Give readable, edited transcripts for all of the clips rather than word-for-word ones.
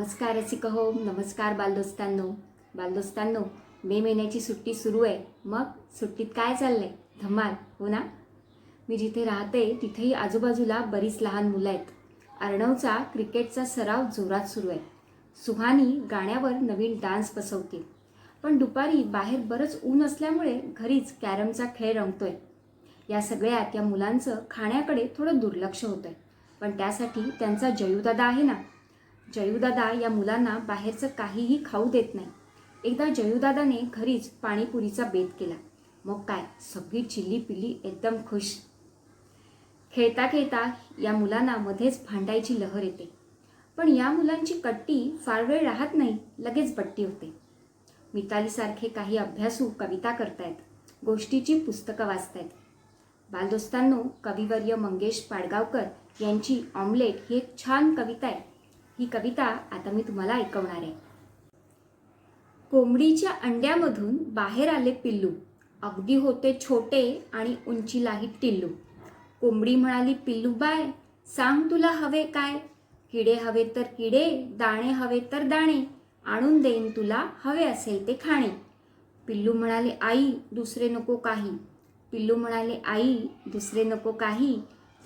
नमस्कार रसिक हो, नमस्कार बालदोस्तांनो. मे महिन्याची सुट्टी सुरू आहे. मग सुट्टीत काय चाललंय? धमाल हो ना. मी जिथे राहते तिथेही आजूबाजूला बरीच लहान मुलं आहेत. अर्णवचा क्रिकेटचा सराव जोरात सुरू आहे. सुहानी गाण्यावर नवीन डान्स बसवते. पण दुपारी बाहेर बरंच ऊन असल्यामुळे घरीच कॅरमचा खेळ रंगतोय. या सगळ्यात या मुलांचं खाण्याकडे थोडं दुर्लक्ष होतंय. पण त्यासाठी त्यांचा जयूदादा आहे ना. जयूदादा या मुलांना बाहेरचं काहीही खाऊ देत नाही. एकदा जयूदादाने घरीच पाणीपुरीचा बेत केला. मग काय, सगळी चिल्ली पिल्ली एकदम खुश. खेळता खेळता या मुलांना मध्येच भांडायची लहर येते. पण या मुलांची कट्टी फार वेळ राहत नाही, लगेच बट्टी होते. मितालीसारखे काही अभ्यासू कविता करतायत, गोष्टीची पुस्तकं वाचतायत. बालदोस्तांनो, कविवर्य मंगेश पाडगावकर यांची ऑमलेट ही एक छान कविता आहे. ही कविता आता मी तुम्हाला ऐकवणार आहे. कोंबडीच्या अंड्यामधून बाहेर आले पिल्लू, अगदी होते छोटे आणि उंचीलाही टिल्लू. कोंबडी म्हणाली पिल्लू बाय, सांग तुला हवे काय? किडे हवे तर किडे, दाणे हवे तर दाणे, आणून देईन तुला हवे असेल ते खाणे. पिल्लू म्हणाले आई, दुसरे नको काही. पिल्लू म्हणाले आई, दुसरे नको काही.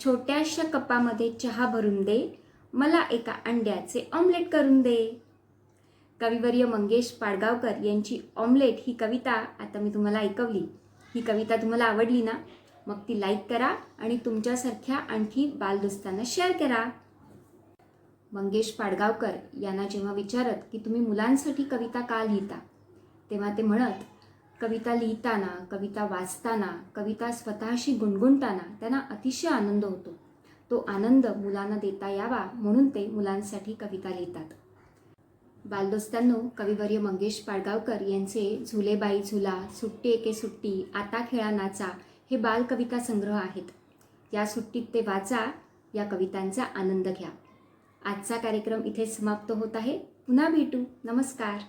छोट्याशा कपामध्ये चहा भरून दे, मला एका अंड्याचे ऑमलेट करून दे. कविवर्य मंगेश पाडगावकर यांची ऑमलेट ही कविता आता मी तुम्हाला ऐकवली. ही कविता तुम्हाला आवडली ना? मग ती लाईक करा आणि तुमच्यासारख्या आणखी बालदोस्तांना शेअर करा. मंगेश पाडगावकर यांना जेव्हा विचारत की तुम्ही मुलांसाठी कविता का लिहिता, तेव्हा ते म्हणत, कविता लिहिताना, कविता वाचताना, कविता स्वतःशी गुणगुणताना त्यांना अतिशय आनंद होतो. तो आनंद मुलांना देता यावा म्हणून ते मुलांसाठी कविता लिहितात. बालदोस्तांनो, कविवर्य मंगेश पाडगावकर यांचे झुले बाई झुला, सुट्टी एके सुट्टी, आता खेळा नाचा हे बालकविता संग्रह आहेत. या सुट्टीत ते वाचा, या कवितांचा आनंद घ्या. आजचा कार्यक्रम इथे समाप्त होत आहे. पुन्हा भेटू. नमस्कार.